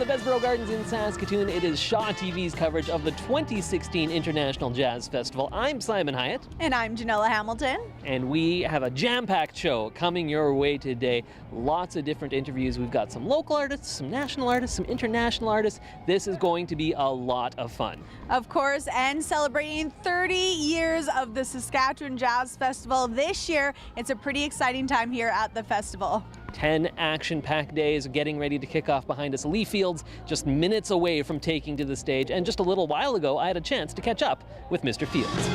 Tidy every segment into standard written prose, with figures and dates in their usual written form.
the Besborough Gardens in Saskatoon. It is Shaw TV's coverage of the 2016 International Jazz Festival. I'm Simon Hiatt. And I'm Janella Hamilton. And we have a jam-packed show coming your way today. Lots of different interviews. We've got some local artists, some national artists, some international artists. This is going to be a lot of fun. Of course, and celebrating 30 years of the Saskatchewan Jazz Festival this year. It's a pretty exciting time here at the festival. 10 action-packed days getting ready to kick off behind us. Lee Fields just minutes away from taking to the stage, and just a little while ago I had a chance to catch up with Mr. Fields.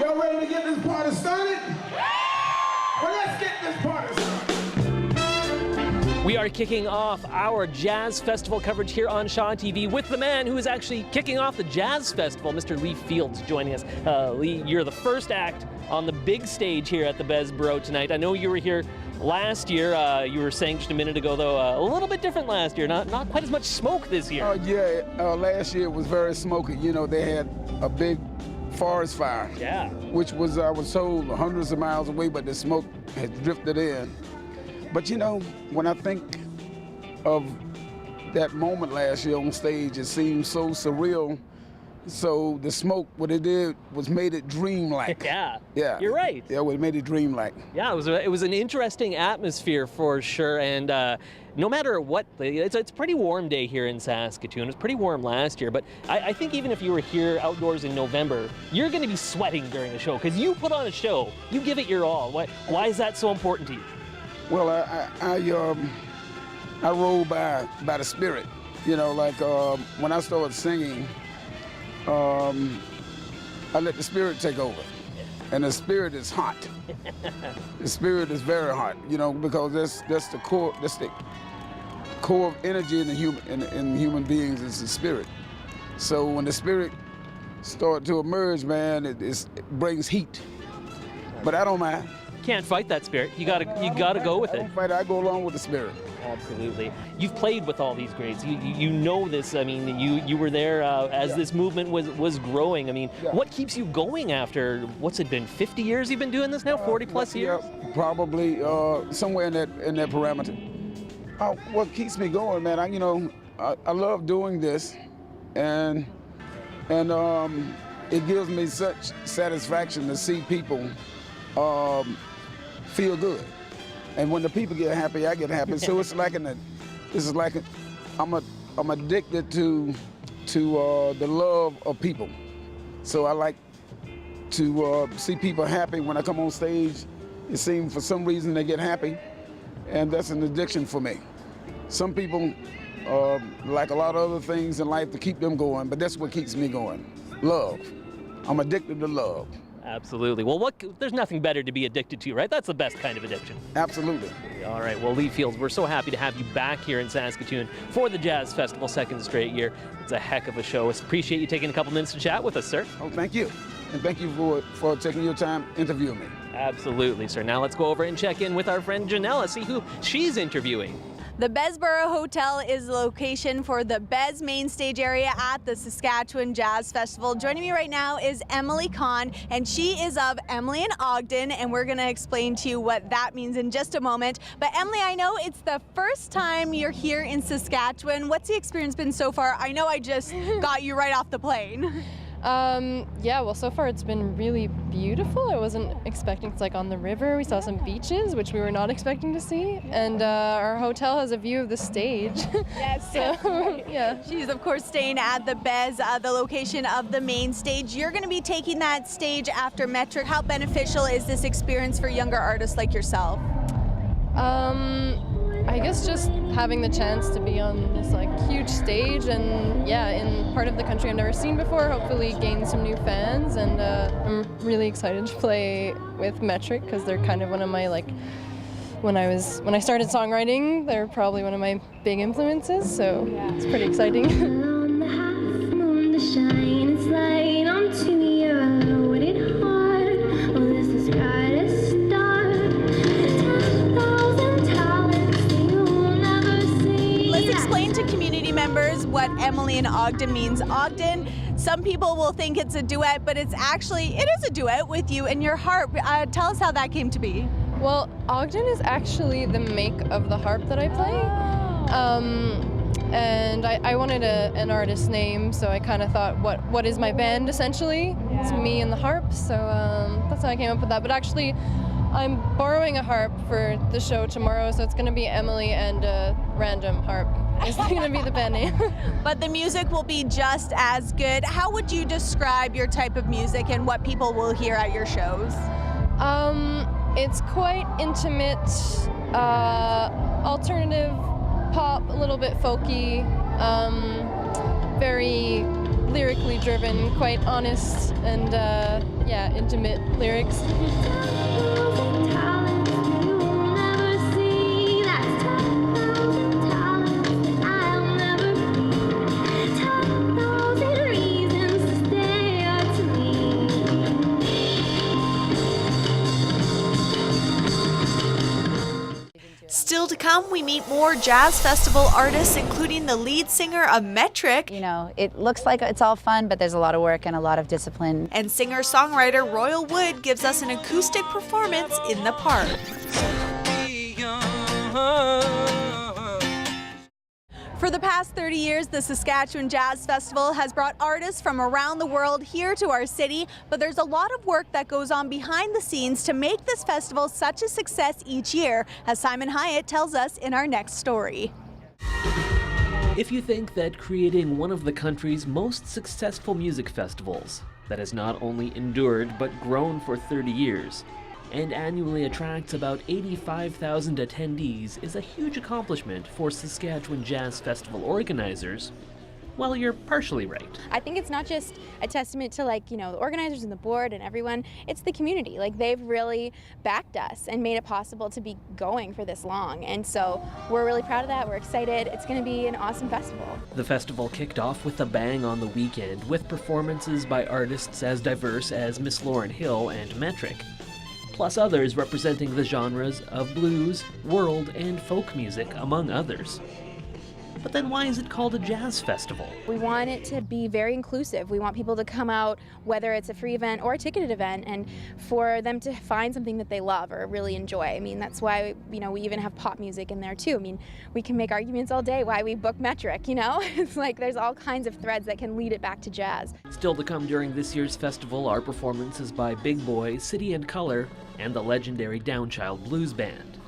Y'all ready to get this party started? Well, let's get this party started. We are kicking off our Jazz Festival coverage here on Shaw TV with the man who is actually kicking off the Jazz Festival, Mr. Lee Fields, joining us. Lee, you're the first act on the big stage here at the Besborough tonight. I know you were here last year. You were saying just a minute ago, though, a little bit different last year. Not quite as much smoke this year. Last year it was very smoky. You know, they had a big forest fire. Yeah. Which was, I was told, hundreds of miles away, but the smoke had drifted in. But you know, when I think of that moment last year on stage, it seems so surreal. So the smoke, what it did was made it dreamlike. Yeah. Yeah. You're right. Yeah, it made it dreamlike. Yeah, it was an interesting atmosphere for sure, and no matter what, it's a pretty warm day here in Saskatoon. It was pretty warm last year, but I think even if you were here outdoors in November, you're going to be sweating during the show because you put on a show. You give it your all. Why is that so important to you? Well, I roll by the spirit. You know, like when I started singing, I let the spirit take over. And the spirit is hot. The spirit is very hot, you know, because that's the core of energy in human beings is the spirit. So when the spirit starts to emerge, man, it brings heat. But I don't mind. Can't fight that spirit. You gotta go with it. I don't fight it, I go along with the spirit. Absolutely. You've played with all these greats. You know this. I mean, you were there as this movement was growing. I mean, what keeps you going after, what's it been, 50 years you've been doing this now? 40 plus years? Yeah, probably somewhere in that parameter. What keeps me going, man, I love doing this, and it gives me such satisfaction to see people feel good. And when the people get happy, I get happy. So it's like I'm addicted to the love of people. So I like to see people happy when I come on stage. It seems for some reason they get happy, and that's an addiction for me. Some people like a lot of other things in life to keep them going, but that's what keeps me going. Love. I'm addicted to love. Absolutely. Well, there's nothing better to be addicted to, right? That's the best kind of addiction. Absolutely. All right. Well, Lee Fields, we're so happy to have you back here in Saskatoon for the Jazz Festival, second straight year. It's a heck of a show. Appreciate you taking a couple minutes to chat with us, sir. Oh, thank you. And thank you for taking your time interviewing me. Absolutely, sir. Now let's go over and check in with our friend Janella, see who she's interviewing. The Besborough Hotel is the location for the Bez main stage area at the Saskatchewan Jazz Festival. Joining me right now is Emily Kahn, and she is of Emily and Ogden, and we're going to explain to you what that means in just a moment. But Emily, I know it's the first time you're here in Saskatchewan. What's the experience been so far? I know I just got you right off the plane. Yeah, well, so far it's been really beautiful. I wasn't expecting, it's like on the river. We saw some beaches, which we were not expecting to see. And our hotel has a view of the stage. Yes, so, right. Yeah. She's, of course, staying at the Bez, the location of the main stage. You're going to be taking that stage after Metric. How beneficial is this experience for younger artists like yourself? I guess just having the chance to be on this like huge stage and in part of the country I've never seen before, hopefully gain some new fans, and I'm really excited to play with Metric because they're kind of one of my when I started songwriting, they're probably one of my big influences, so it's pretty exciting. On the half moon, the shine is light onto your loaded heart. Oh, this is bright as star. 10,000 talents you'll never see. Let's explain to community members what Emily and Ogden means. Ogden, some people will think it's a duet, but it is a duet with you and your harp. Tell us how that came to be. Well, Ogden is actually the make of the harp that I play. and I wanted an artist name, so I kind of thought, what is my band essentially? Yeah. It's me and the harp, so that's how I came up with that. But actually, I'm borrowing a harp for the show tomorrow, so it's going to be Emily and a random harp. It's going to be the band name. But the music will be just as good. How would you describe your type of music and what people will hear at your shows? It's quite intimate, alternative pop, a little bit folky, very lyrically driven, quite honest, and yeah, intimate lyrics. Still to come, we meet more jazz festival artists, including the lead singer of Metric. You know, it looks like it's all fun, but there's a lot of work and a lot of discipline. And singer-songwriter Royal Wood gives us an acoustic performance in the park. For the past 30 years, the Saskatchewan Jazz Festival has brought artists from around the world here to our city, but there's a lot of work that goes on behind the scenes to make this festival such a success each year, as Simon Hiatt tells us in our next story. If you think that creating one of the country's most successful music festivals that has not only endured but grown for 30 years, and annually attracts about 85,000 attendees is a huge accomplishment for Saskatchewan Jazz Festival organizers, well, you're partially right. I think it's not just a testament to, like, you know, the organizers and the board and everyone, it's the community. Like, they've really backed us and made it possible to be going for this long. And so we're really proud of that. We're excited. It's going to be an awesome festival. The festival kicked off with a bang on the weekend with performances by artists as diverse as Miss Lauryn Hill and Metric, plus others representing the genres of blues, world, and folk music, among others. But then why is it called a jazz festival? We want it to be very inclusive. We want people to come out, whether it's a free event or a ticketed event, and for them to find something that they love or really enjoy. I mean, that's why, you know, we even have pop music in there too. I mean, we can make arguments all day why we book Metric, you know? It's like there's all kinds of threads that can lead it back to jazz. Still to come during this year's festival are performances by Big Boy, City and Color, and the legendary Downchild Blues Band.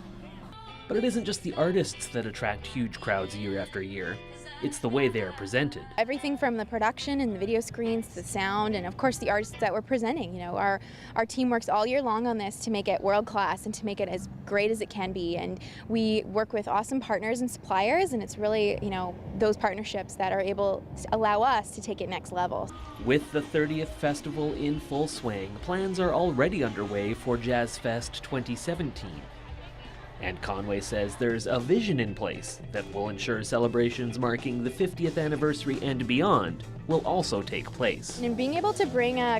But it isn't just the artists that attract huge crowds year after year. It's the way they are presented. Everything from the production and the video screens, the sound, and of course the artists that we're presenting. You know, our team works all year long on this to make it world class and to make it as great as it can be. And we work with awesome partners and suppliers, and it's really, you know, those partnerships that are able to allow us to take it next level. With the 30th festival in full swing, plans are already underway for Jazz Fest 2017. And Conway says there's a vision in place that will ensure celebrations marking the 50th anniversary and beyond will also take place. And being able to bring a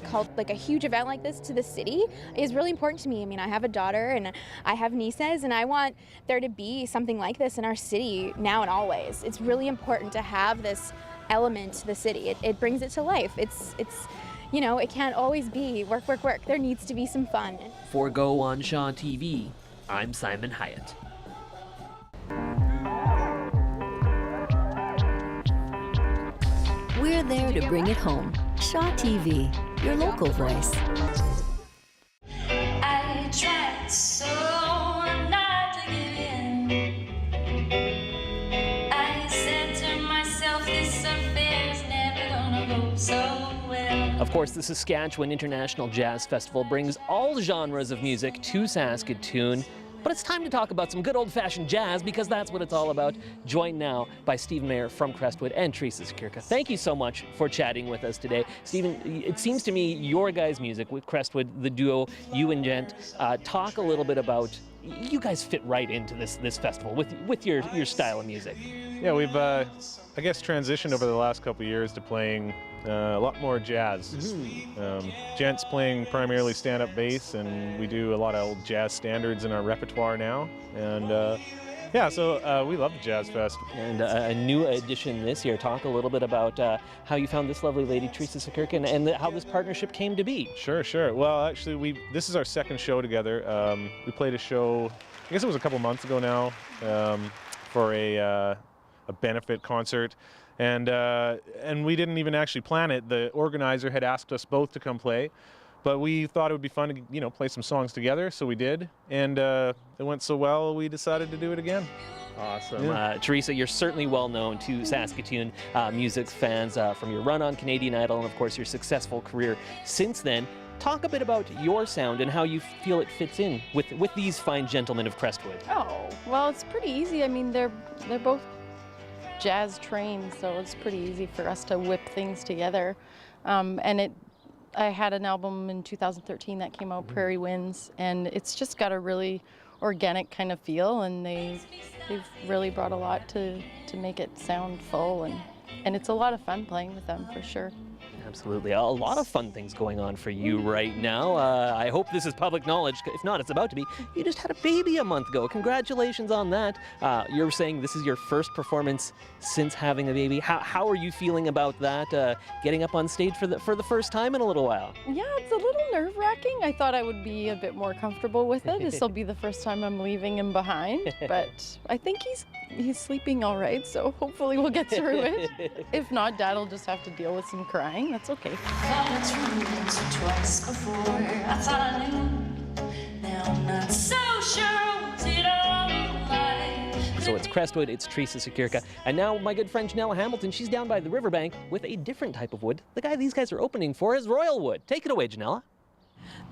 huge event like this to the city is really important to me. I mean, I have a daughter and I have nieces, and I want there to be something like this in our city now and always. It's really important to have this element to the city. It brings it to life. It's you know, it can't always be work, work, work. There needs to be some fun. For Go on Shaw TV, I'm Simon Hiatt. We're there to bring it home. Shaw TV, your local voice. I tried so not to give in. I said to myself, this affair's never gonna go so well. Of course, the Saskatchewan International Jazz Festival brings all genres of music to Saskatoon. But it's time to talk about some good old-fashioned jazz, because that's what it's all about. Joined now by Stephen Mayer from Crestwood and Teresa Sakirka. Thank you so much for chatting with us today. Stephen, it seems to me your guys' music with Crestwood, the duo, you and Gent, talk a little bit about, you guys fit right into this festival with your style of music. Yeah, we've, I guess, transitioned over the last couple of years to playing a lot more jazz. Gent's playing primarily stand-up bass, and we do a lot of old jazz standards in our repertoire now. And yeah, so we love the Jazz Fest. And a new addition this year. Talk a little bit about how you found this lovely lady, Teresa Sakirka, and how this partnership came to be. Sure. Well, actually, this is our second show together. We played a show, I guess it was a couple months ago now, for a a benefit concert. And we didn't even actually plan it. The organizer had asked us both to come play, but we thought it would be fun to, you know, play some songs together, so we did. And it went so well, we decided to do it again. Awesome. Yeah. Teresa, you're certainly well known to Saskatoon music fans from your run on Canadian Idol and, of course, your successful career since then. Talk a bit about your sound and how you feel it fits in with these fine gentlemen of Crestwood. Oh, well, it's pretty easy. I mean, they're both jazz trained, so it's pretty easy for us to whip things together. I had an album in 2013 that came out, Prairie Winds, and it's just got a really organic kind of feel, and they've really brought a lot to make it sound full, and it's a lot of fun playing with them for sure. Absolutely. A lot of fun things going on for you right now. I hope this is public knowledge. If not, it's about to be. You just had a baby a month ago. Congratulations on that. You're saying this is your first performance since having a baby. How are you feeling about that, getting up on stage for the first time in a little while? Yeah, it's a little nerve-wracking. I thought I would be a bit more comfortable with it. This will be the first time I'm leaving him behind, but I think he's sleeping all right, so hopefully we'll get through it. If not, Dad'll just have to deal with some crying. That's okay. Twice before, I thought I knew. Now I'm not so sure. Was it all right? So it's Crestwood, it's Teresa Sakirka, and now my good friend Janella Hamilton, she's down by the riverbank with a different type of wood. The guy these guys are opening for is Royal Wood. Take it away, Janella.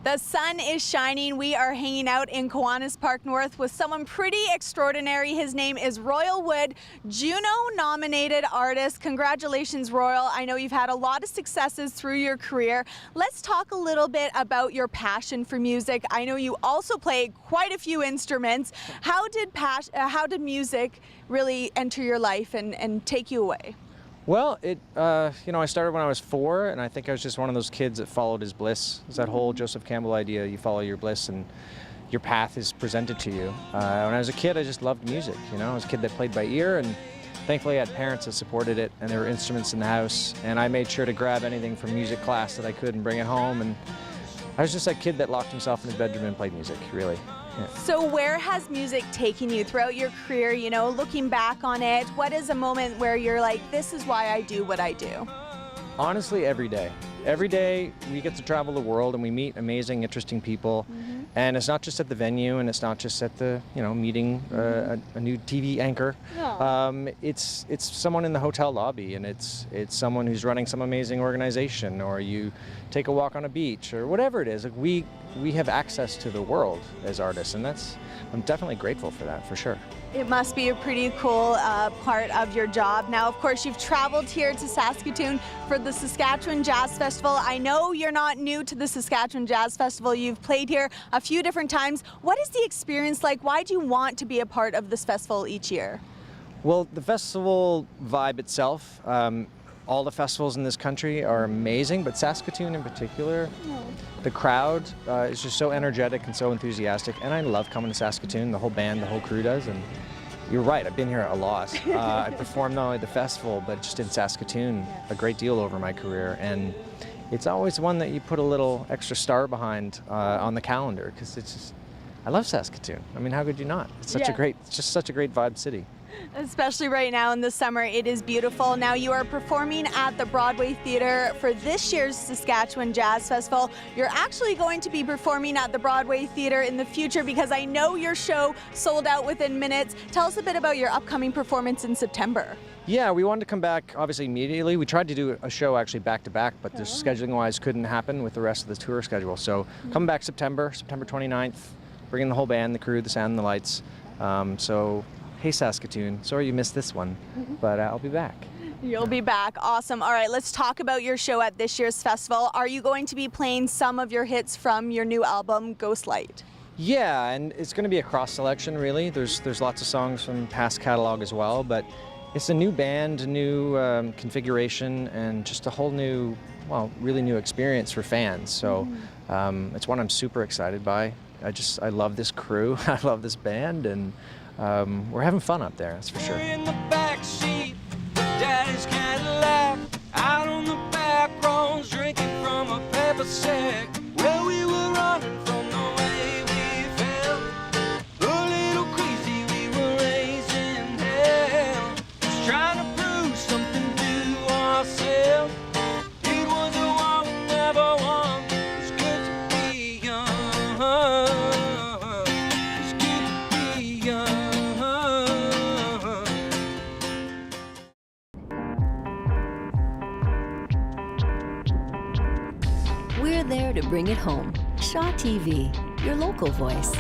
The sun is shining. We are hanging out in Kiwanis Park North with someone pretty extraordinary. His name is Royal Wood, Juno-nominated artist. Congratulations, Royal. I know you've had a lot of successes through your career. Let's talk a little bit about your passion for music. I know you also play quite a few instruments. How did music really enter your life and take you away? Well, I started when I was 4, and I think I was just one of those kids that followed his bliss. It's that whole Joseph Campbell idea, you follow your bliss and your path is presented to you. When I was a kid, I just loved music. I was a kid that played by ear, and thankfully I had parents that supported it, and there were instruments in the house, and I made sure to grab anything from music class that I could and bring it home. And I was just that kid that locked himself in his bedroom and played music, really. Yeah. So where has music taken you throughout your career, looking back on it? What is a moment where you're like, this is why I do what I do? Honestly, every day. Every day we get to travel the world and we meet amazing, interesting people. Mm-hmm. And it's not just at the venue, and it's not just at the, meeting a new TV anchor. No. It's someone in the hotel lobby, and it's someone who's running some amazing organization, or you take a walk on a beach, or whatever it is. Like we have access to the world as artists, and I'm definitely grateful for that, for sure. It must be a pretty cool part of your job. Now, of course, you've traveled here to Saskatoon for the Saskatchewan Jazz Festival. I know you're not new to the Saskatchewan Jazz Festival. You've played here a few different times. What is the experience like? Why do you want to be a part of this festival each year? Well, the festival vibe itself, all the festivals in this country are amazing, but Saskatoon in particular, the crowd is just so energetic and so enthusiastic, and I love coming to Saskatoon. The whole band, the whole crew does, and you're right, I've been here a lot. I performed not only at the festival, but just in Saskatoon a great deal over my career, and it's always one that you put a little extra star behind on the calendar, because it's just, I love Saskatoon. I mean, how could you not? It's just such a great vibe city. Especially right now in the summer, it is beautiful. Now you are performing at the Broadway Theatre for this year's Saskatchewan Jazz Festival. You're actually going to be performing at the Broadway Theatre in the future, because I know your show sold out within minutes. Tell us a bit about your upcoming performance in September. Yeah, we wanted to come back obviously immediately. We tried to do a show actually back to back, but just scheduling wise couldn't happen with the rest of the tour schedule. So coming back September 29th, bringing the whole band, the crew, the sound, and the lights. Hey Saskatoon, sorry you missed this one, but I'll be back. You'll be back. Awesome. All right, let's talk about your show at this year's festival. Are you going to be playing some of your hits from your new album, Ghost Light? Yeah, and it's going to be a cross selection really. There's lots of songs from past catalog as well, but it's a new band, a new configuration, and just a whole new, really new experience for fans. So it's one I'm super excited by. I love this crew, I love this band, and we're having fun up there, that's for sure. In the back seat, Daddy's Cadillac, out on the back roads, drinking from a paper sack, where we were running from the way we felt. A little crazy, we were raising hell, just there to bring it home. Shaw TV, your local voice.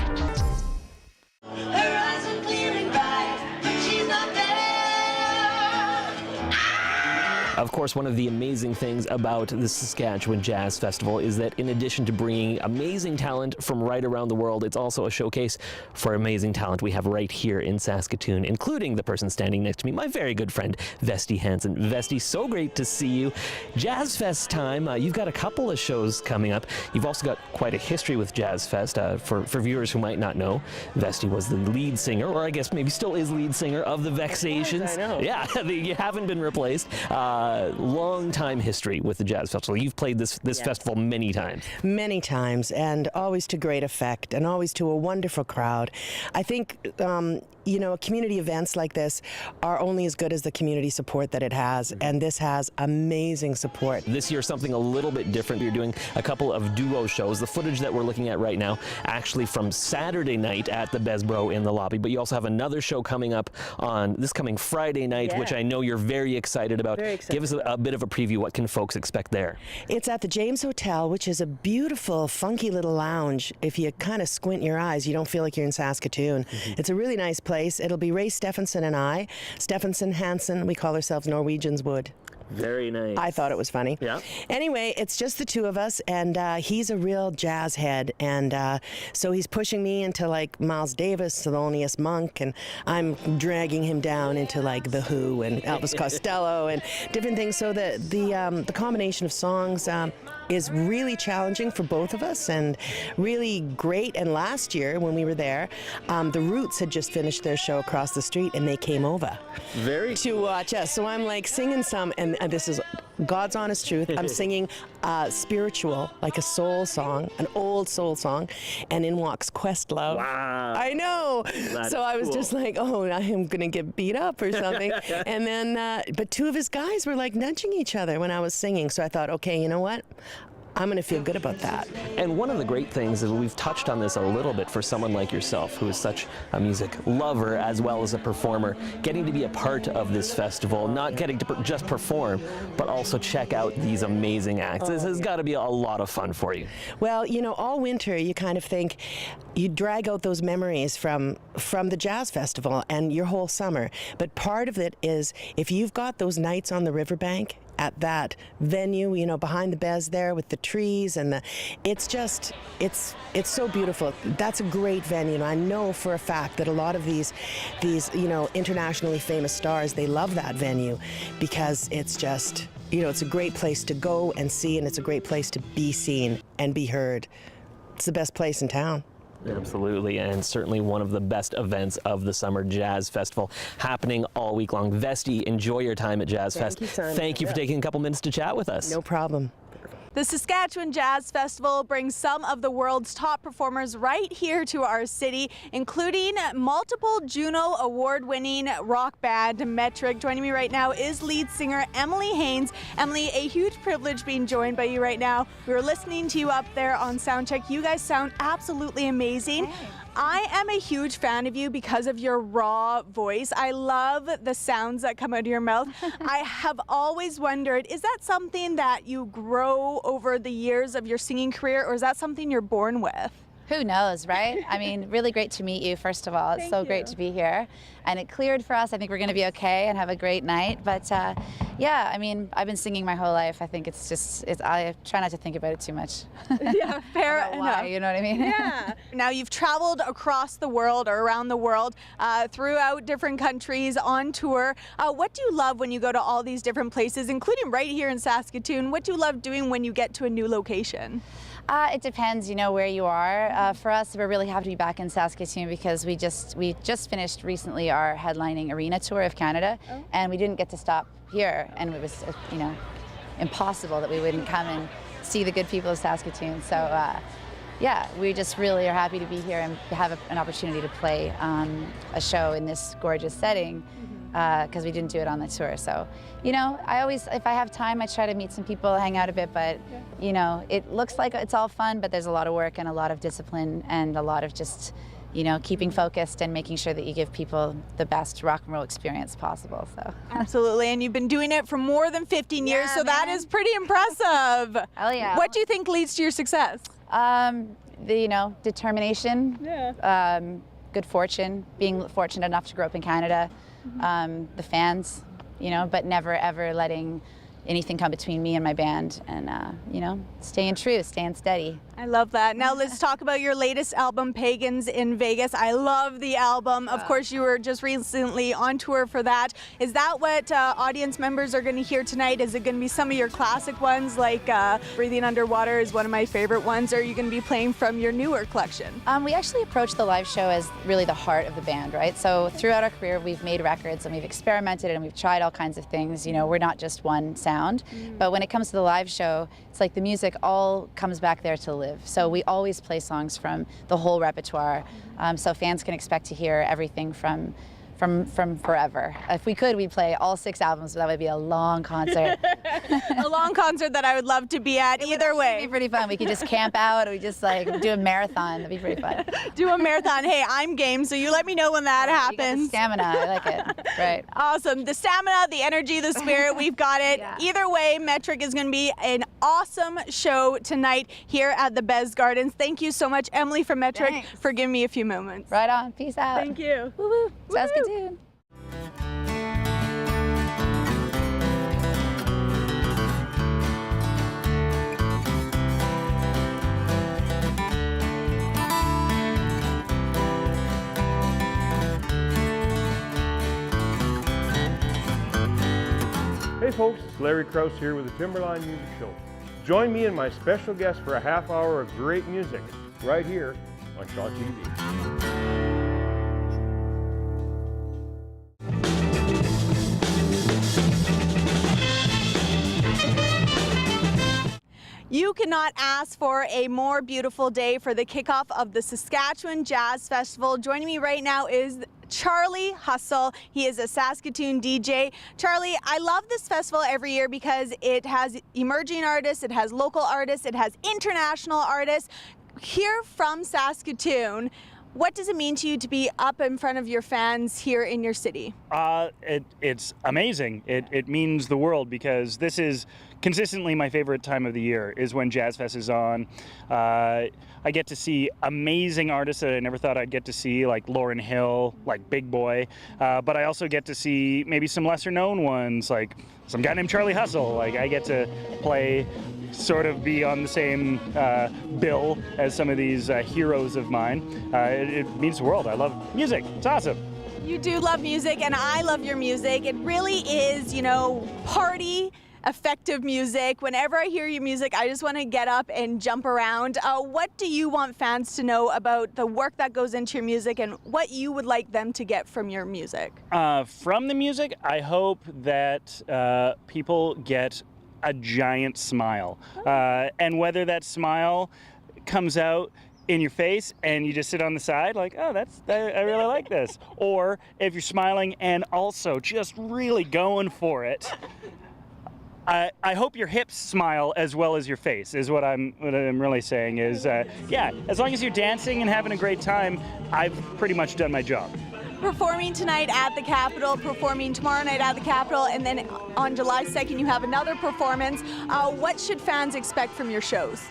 Of course, one of the amazing things about the Saskatchewan Jazz Festival is that in addition to bringing amazing talent from right around the world, it's also a showcase for amazing talent we have right here in Saskatoon, including the person standing next to me, my very good friend, Vesti Hansen. Vesti, so great to see you. Jazz Fest time, you've got a couple of shows coming up. You've also got quite a history with Jazz Fest. For viewers who might not know, Vesti was the lead singer, or I guess maybe still is lead singer, of the Vexations. I know. Yeah, you haven't been replaced. Long time history with the Jazz Festival. You've played this festival many times. Many times, and always to great effect, and always to a wonderful crowd. I think, you know, community events like this are only as good as the community support that it has, and this has amazing support. This year, something a little bit different. You're doing a couple of duo shows. The footage that we're looking at right now, actually from Saturday night at the Besbro in the lobby, but you also have another show coming up on this coming Friday night, which I know you're very excited about. Very excited. Give us a bit of a preview. What can folks expect there? It's at the James Hotel, which is a beautiful, funky little lounge. If you kind of squint your eyes, you don't feel like you're in Saskatoon. It's a really nice place. It'll be Ray Stephenson and I. Stephenson, Hansen, we call ourselves Norwegians would. Very nice. I thought it was funny. Yeah. Anyway, it's just the two of us, and he's a real jazz head, and so he's pushing me into like Miles Davis, Thelonious Monk, and I'm dragging him down into like The Who and Elvis Costello and different things. So the combination of songs is really challenging for both of us and really great. And last year when we were there, the Roots had just finished their show across the street, and they came over to watch us. So I'm like singing some, and this is God's honest truth. I'm singing spiritual, like a soul song, an old soul song, and in walks Questlove. Wow. I know. That's so I was cool. just like, oh, I am gonna get beat up or something. And then, but two of his guys were like nudging each other when I was singing. So I thought, okay, you know what? I'm going to feel good about that. And one of the great things is we've touched on this a little bit for someone like yourself, who is such a music lover as well as a performer, getting to be a part of this festival, not getting to just perform, but also check out these amazing acts. This has got to be a lot of fun for you. Well, you know, all winter you kind of think, you drag out those memories from the Jazz Festival and your whole summer. But part of it is, if you've got those nights on the riverbank, at that venue, you know, behind the Bez there with the trees and it's so beautiful. That's a great venue, and I know for a fact that a lot of these you know, internationally famous stars, they love that venue because it's just, you know, it's a great place to go and see, and it's a great place to be seen and be heard. It's the best place in town. Absolutely, and certainly one of the best events of the Summer Jazz Festival, happening all week long. Vesti, enjoy your time at Jazz Fest. Thank you for taking a couple minutes to chat with us. No problem. The Saskatchewan Jazz Festival brings some of the world's top performers right here to our city, including multiple Juno award-winning rock band Metric. Joining me right now is lead singer Emily Haynes. Emily, a huge privilege being joined by you right now. We were listening to you up there on soundcheck. You guys sound absolutely amazing. Hey. I am a huge fan of you because of your raw voice. I love the sounds that come out of your mouth. I have always wondered, is that something that you grow over the years of your singing career, or is that something you're born with? Who knows, right? I mean, really great to meet you, first of all. It's so great to be here. And it cleared for us. I think we're going to be okay and have a great night. But yeah, I mean, I've been singing my whole life. I think it's just, I try not to think about it too much. Yeah, fair enough. Why, you know what I mean? Yeah. Now, you've traveled across the world, or around the world, throughout different countries on tour. What do you love when you go to all these different places, including right here in Saskatoon? What do you love doing when you get to a new location? It depends, you know, where you are. For us, we're really happy to be back in Saskatoon because we just finished recently our headlining arena tour of Canada, and we didn't get to stop here, and it was, you know, impossible that we wouldn't come and see the good people of Saskatoon. So, yeah, we just really are happy to be here and have an opportunity to play a show in this gorgeous setting. Because we didn't do it on the tour. So, you know, I always, if I have time, I try to meet some people, hang out a bit, but, you know, it looks like it's all fun, but there's a lot of work and a lot of discipline and a lot of just, you know, keeping focused and making sure that you give people the best rock and roll experience possible. So Absolutely, and you've been doing it for more than 15 years, so that is pretty impressive. Hell yeah. What do you think leads to your success? You know, determination, good fortune, being fortunate enough to grow up in Canada, the fans, you know, but never ever letting anything come between me and my band, and you know, staying true, staying steady. I love that. Now let's talk about your latest album, Pagans in Vegas. I love the album. Of course, you were just recently on tour for that. Is that what audience members are going to hear tonight? Is it going to be some of your classic ones, like Breathing Underwater is one of my favorite ones, or are you going to be playing from your newer collection? We actually approach the live show as really the heart of the band, right? So throughout our career, we've made records and we've experimented and we've tried all kinds of things. You know, we're not just one sound, but when it comes to the live show, it's like the music all comes back there to live. So we always play songs from the whole repertoire, so fans can expect to hear everything from forever. If we could, we'd play all 6 albums, but that would be a long concert. A long concert that I would love to be at. Either way, it'd be pretty fun. We could just camp out, or we just like do a marathon. It'd be pretty fun. Do a marathon. Hey, I'm game, so you let me know when that happens. You got the stamina, I like it. Right. Awesome. The stamina, the energy, the spirit, we've got it. Yeah. Either way, Metric is going to be an awesome show tonight here at the Bez Gardens. Thank you so much, Emily from Metric, for giving me a few moments. Right on. Peace out. Thank you. Woo-woo. Saskatoon. Hey folks, it's Larry Krause here with the Timberline Music Show. Join me and my special guest for a half hour of great music right here on Shaw TV. You cannot ask for a more beautiful day for the kickoff of the Saskatchewan Jazz Festival. Joining me right now is Charlie Hustle. He is a Saskatoon DJ. Charlie, I love this festival every year because it has emerging artists, it has local artists, it has international artists. Here from Saskatoon, what does it mean to you to be up in front of your fans here in your city? It's amazing. It means the world because this is consistently my favorite time of the year is when Jazz Fest is on. I get to see amazing artists that I never thought I'd get to see, like Lauryn Hill, like Big Boy, but I also get to see maybe some lesser known ones, like some guy named Charlie Hustle. Like I get to play, sort of be on the same bill as some of these heroes of mine. It means the world. I love music. It's awesome. You do love music, and I love your music. It really is, you know, party effective music. Whenever I hear your music, I just want to get up and jump around. What do you want fans to know about the work that goes into your music and what you would like them to get from your music? From the music, I hope that people get a giant smile. And whether that smile comes out in your face and you just sit on the side like, oh, I really like this. Or if you're smiling and also just really going for it, I hope your hips smile as well as your face is what I'm really saying is, yeah, as long as you're dancing and having a great time, I've pretty much done my job. Performing tonight at the Capitol, performing tomorrow night at the Capitol, and then on July 2nd you have another performance. What should fans expect from your shows?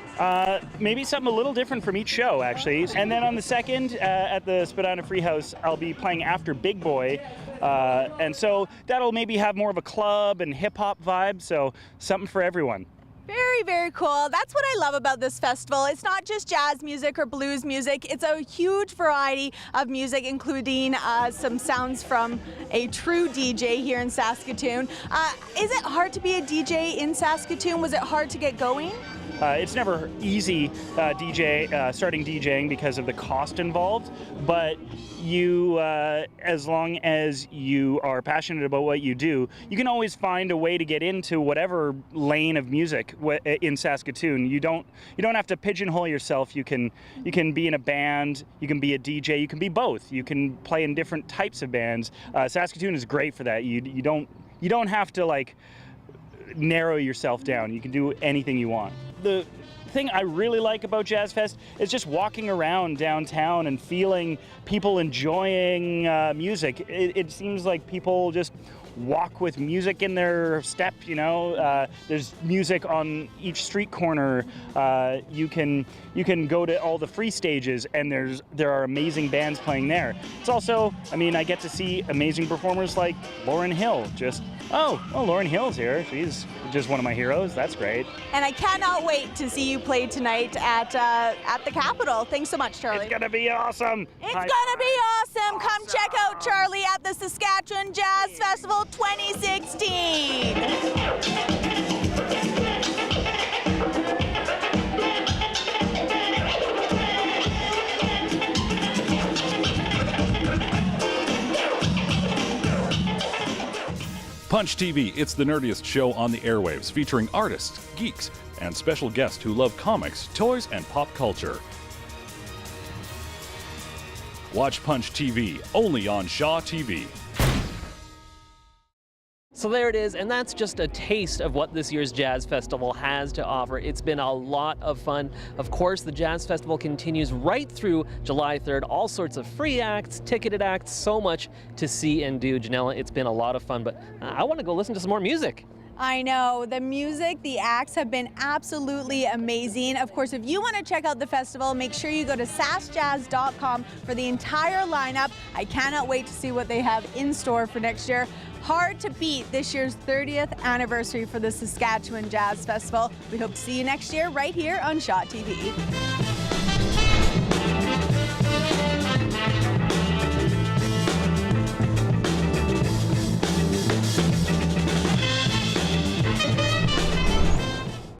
Maybe something a little different from each show, actually. And then on the 2nd at the Spadina Free House, I'll be playing after Big Boy. And so that'll maybe have more of a club and hip-hop vibe, so something for everyone. Very, very cool. That's what I love about this festival. It's not just jazz music or blues music. It's a huge variety of music, including some sounds from a true DJ here in Saskatoon. Is it hard to be a DJ in Saskatoon? Was it hard to get going? It's never easy starting DJing because of the cost involved, but you, as long as you are passionate about what you do, you can always find a way to get into whatever lane of music in Saskatoon. You don't have to pigeonhole yourself. You can be in a band, you can be a DJ, you can be both. You can play in different types of bands. Saskatoon is great for that. You don't have to like narrow yourself down. You can do anything you want. the thing I really like about Jazz Fest is just walking around downtown and feeling people enjoying music. It seems like people just walk with music in their step, you know. There's music on each street corner. You can go to all the free stages, and there are amazing bands playing there. It's also, I mean, I get to see amazing performers like Lauryn Hill. Lauryn Hill's here. She's just one of my heroes. That's great. And I cannot wait to see you play tonight at the Capitol. Thanks so much, Charlie. It's gonna be awesome. It's gonna be awesome. Come check out Charlie at the Saskatchewan Jazz Festival 2016. Punch TV, it's the nerdiest show on the airwaves, featuring artists, geeks, and special guests who love comics, toys, and pop culture. Watch Punch TV, only on Shaw TV. So there it is, and that's just a taste of what this year's Jazz Festival has to offer. It's been a lot of fun. Of course, the Jazz Festival continues right through July 3rd. All sorts of free acts, ticketed acts, so much to see and do. Janella, it's been a lot of fun, but I want to go listen to some more music. I know, the music, the acts have been absolutely amazing. Of course, if you want to check out the festival, make sure you go to saskjazz.com for the entire lineup. I cannot wait to see what they have in store for next year. Hard to beat this year's 30th anniversary for the Saskatchewan Jazz Festival. We hope to see you next year right here on Shaw TV.